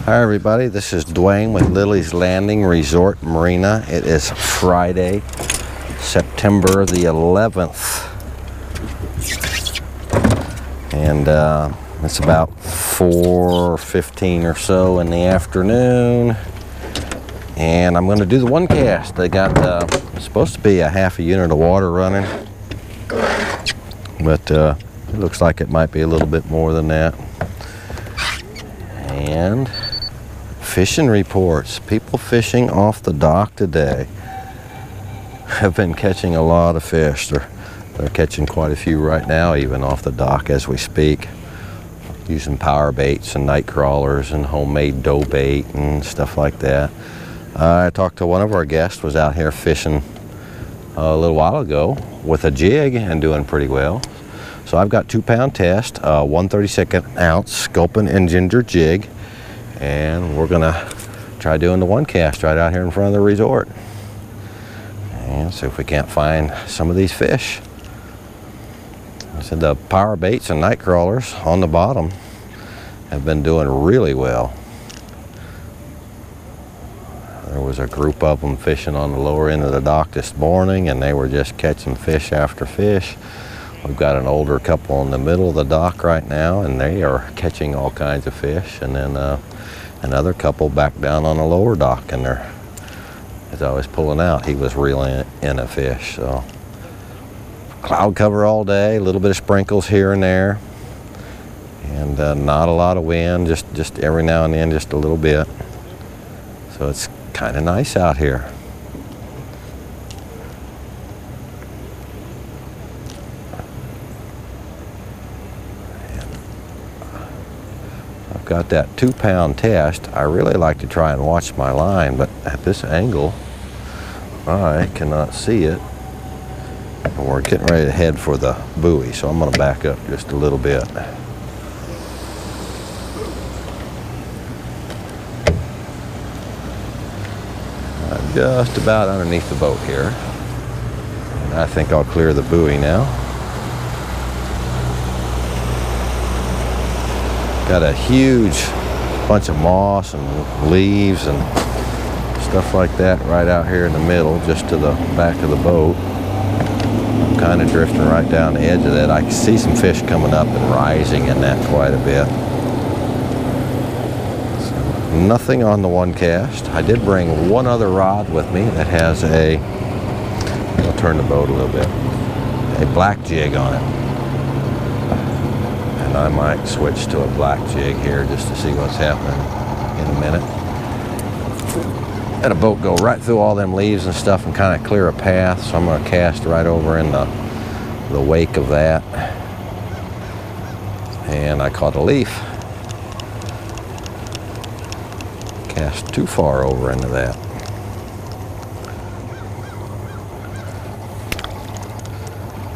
Hi everybody, this is Duane with Lilley's Landing Resort Marina. It is Friday, September the 11th. And it's about 4:15 or so in the afternoon. And I'm going to do the one cast. They got it's supposed to be a half a unit of water running, but it looks like it might be a little bit more than that. And fishing reports. People fishing off the dock today have been catching a lot of fish. They're catching quite a few right now, even off the dock as we speak, using power baits and night crawlers and homemade dough bait and stuff like that. I talked to one of our guests, was out here fishing a little while ago with a jig and doing pretty well. So I've got 2-pound test, 1/32 ounce sculpin and ginger jig, and we're gonna try doing the one cast right out here in front of the resort and see if we can't find some of these fish. I said the power baits and night crawlers on the bottom have been doing really well. There was a group of them fishing on the lower end of the dock this morning, and they were just catching fish after fish. We've got an older couple in the middle of the dock right now, and they are catching all kinds of fish. And then another couple back down on the lower dock, and as I was pulling out, he was reeling in a fish. So cloud cover all day, a little bit of sprinkles here and there, and not a lot of wind, just every now and then, just a little bit. So it's kind of nice out here. I've got that 2-pound test. I really like to try and watch my line, but at this angle, I cannot see it. And we're getting ready to head for the buoy, so I'm going to back up just a little bit. I'm just about underneath the boat here. And I think I'll clear the buoy now. Got a huge bunch of moss and leaves and stuff like that right out here in the middle, just to the back of the boat. I'm kind of drifting right down the edge of that. I can see some fish coming up and rising in that quite a bit. So, nothing on the one cast. I did bring one other rod with me that has I'll turn the boat a little bit, a black jig on it. I might switch to a black jig here just to see what's happening in a minute. Let a boat go right through all them leaves and stuff and kind of clear a path, so I'm going to cast right over in the wake of that. And I caught a leaf. Cast too far over into that.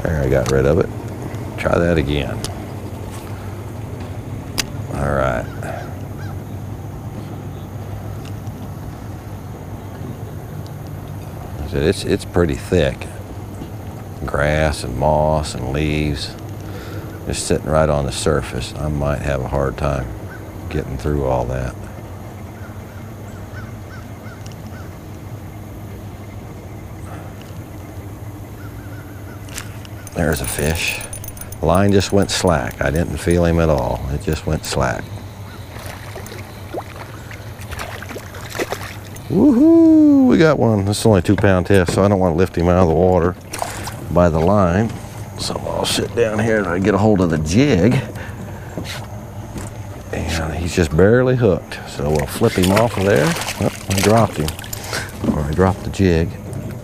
There, I got rid of it. Try that again. All right. It's pretty thick. Grass and moss and leaves just sitting right on the surface. I might have a hard time getting through all that. There's a fish. Line just went slack. I didn't feel him at all. It just went slack. Woohoo! We got one. This is only a 2-pound test, so I don't want to lift him out of the water by the line. So I'll sit down here and I get a hold of the jig. And he's just barely hooked. So we'll flip him off of there. Oh, I dropped him. Or I dropped the jig.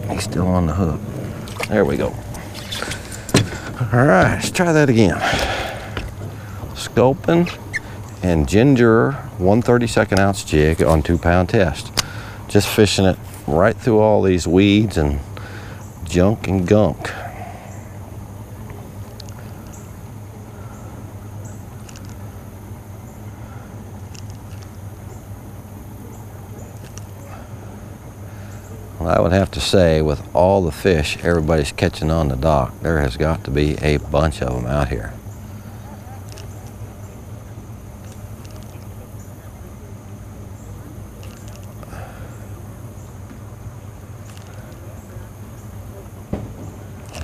He's still on the hook. There we go. All right, let's try that again. Sculpin and ginger 1/32 ounce jig on 2-pound test. Just fishing it right through all these weeds and junk and gunk. Well, I would have to say, with all the fish everybody's catching on the dock, there has got to be a bunch of them out here.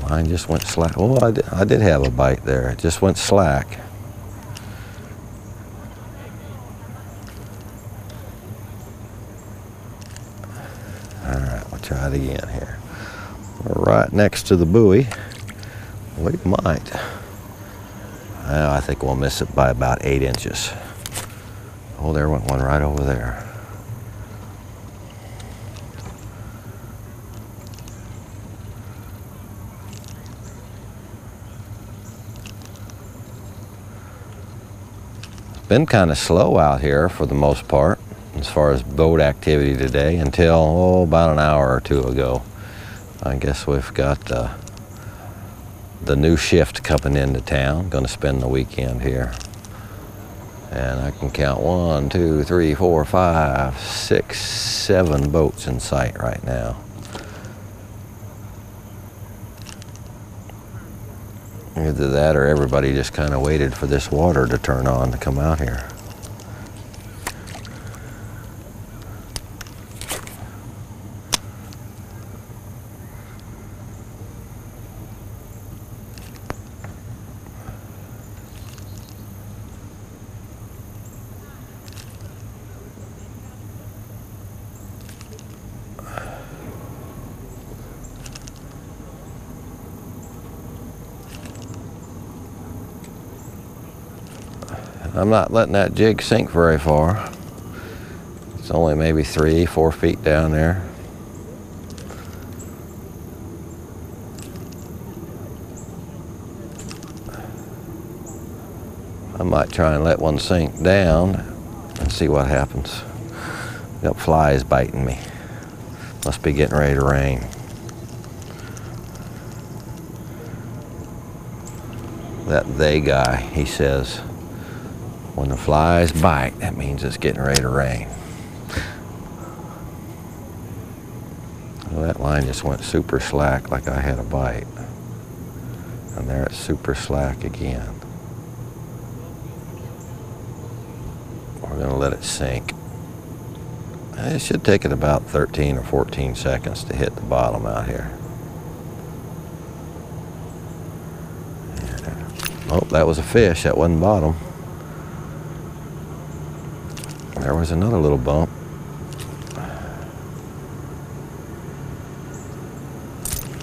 Line just went slack. Oh, I did have a bite there. It just went slack. All right, we'll try it again here. We're right next to the buoy. We might. I think we'll miss it by about 8 inches. Oh, there went one right over there. Been kind of slow out here for the most part as far as boat activity today until about an hour or two ago. I guess we've got the new shift coming into town. Going to spend the weekend here, and I can count 1, 2, 3, 4, 5, 6, 7 boats in sight right now. Either that or everybody just kind of waited for this water to turn on to come out here. I'm not letting that jig sink very far. It's only maybe 3, 4 feet down there. I might try and let one sink down and see what happens. Got flies biting me. Must be getting ready to rain. That they guy, he says, when the flies bite, that means it's getting ready to rain. Well, that line just went super slack like I had a bite. And there it's super slack again. We're going to let it sink. It should take it about 13 or 14 seconds to hit the bottom out here. Oh, that was a fish. That wasn't bottom. There was another little bump.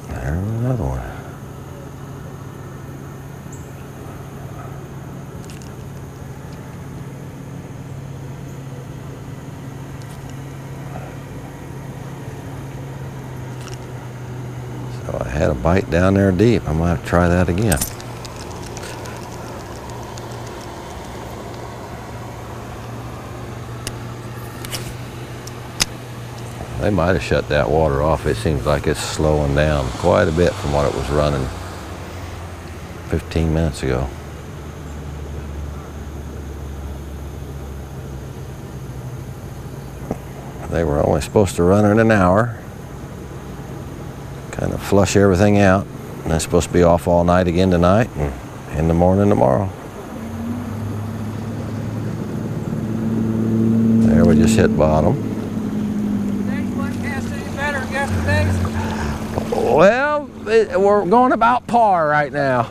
There's another one. So I had a bite down there deep. I might try that again. They might have shut that water off. It seems like it's slowing down quite a bit from what it was running 15 minutes ago. They were only supposed to run in an hour, kind of flush everything out, and they're supposed to be off all night again tonight and in the morning tomorrow. There we just hit bottom. Well, we're going about par right now.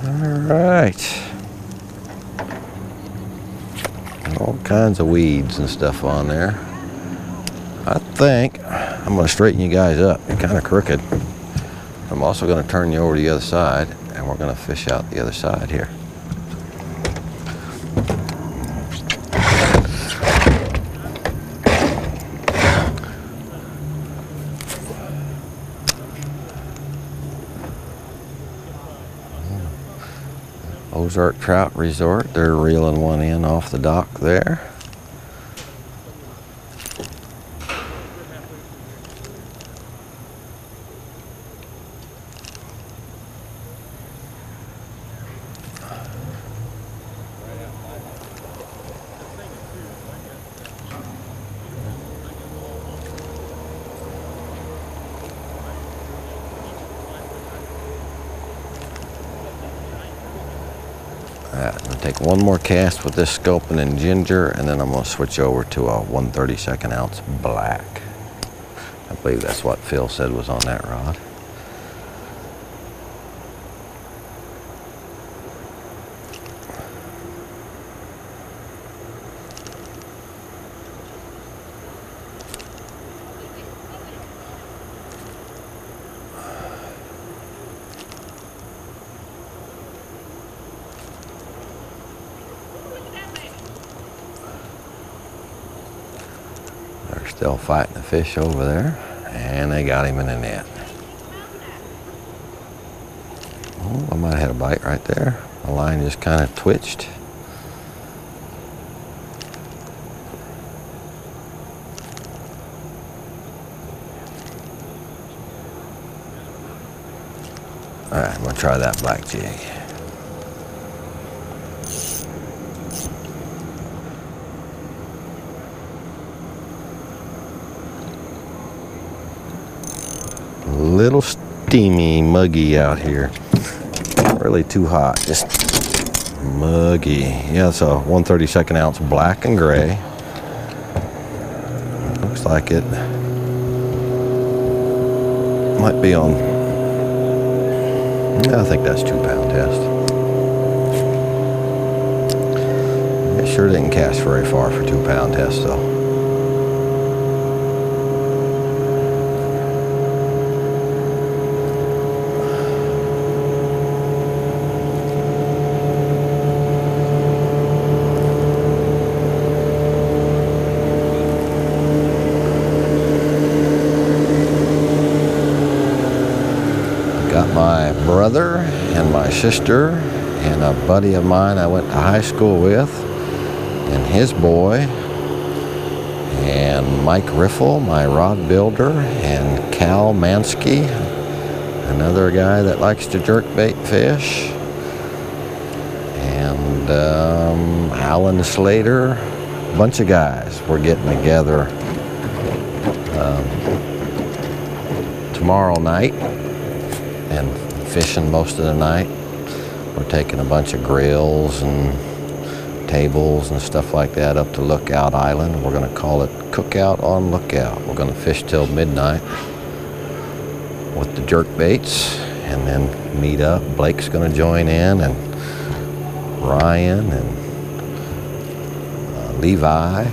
Alright. All kinds of weeds and stuff on there. I think I'm going to straighten you guys up. You're kind of crooked. I'm also going to turn you over to the other side, and we're going to fish out the other side here. Ozark Trout Resort, they're reeling one in off the dock there. Alright, I'm going to take one more cast with this sculpin and ginger, and then I'm going to switch over to a 1/32 ounce black. I believe that's what Phil said was on that rod. They're still fighting the fish over there, and they got him in the net. Oh, I might have had a bite right there. The line just kind of twitched. All right, I'm gonna try that black jig. A little steamy, muggy out here. Not really too hot, just muggy. Yeah, it's a 1/32 ounce black and gray. Looks like it might be on, I think that's 2 pound test. It sure didn't cast very far for 2 pound test though. Got my brother and my sister and a buddy of mine I went to high school with and his boy, and Mike Riffle, my rod builder, and Cal Mansky, another guy that likes to jerkbait fish, and Alan Slater. A bunch of guys. We're getting together tomorrow night and fishing most of the night. We're taking a bunch of grills and tables and stuff like that up to Lookout Island. We're going to call it Cookout on Lookout. We're going to fish till midnight with the jerk baits and then meet up. Blake's going to join in, and Ryan and Levi.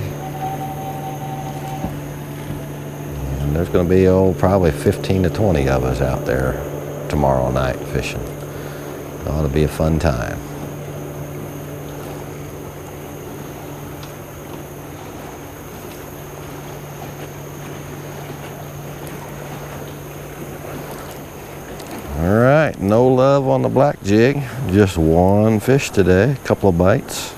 And there's going to be probably 15 to 20 of us out there tomorrow night fishing. It ought to be a fun time. All right, no love on the black jig. Just one fish today, a couple of bites.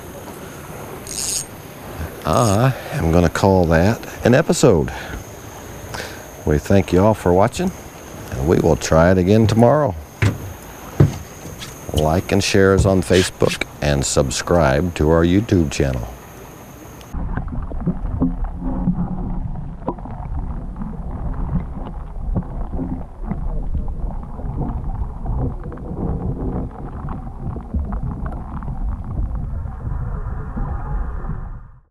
I am going to call that an episode. We thank you all for watching, and we will try it again tomorrow. Like and share us on Facebook and subscribe to our YouTube channel.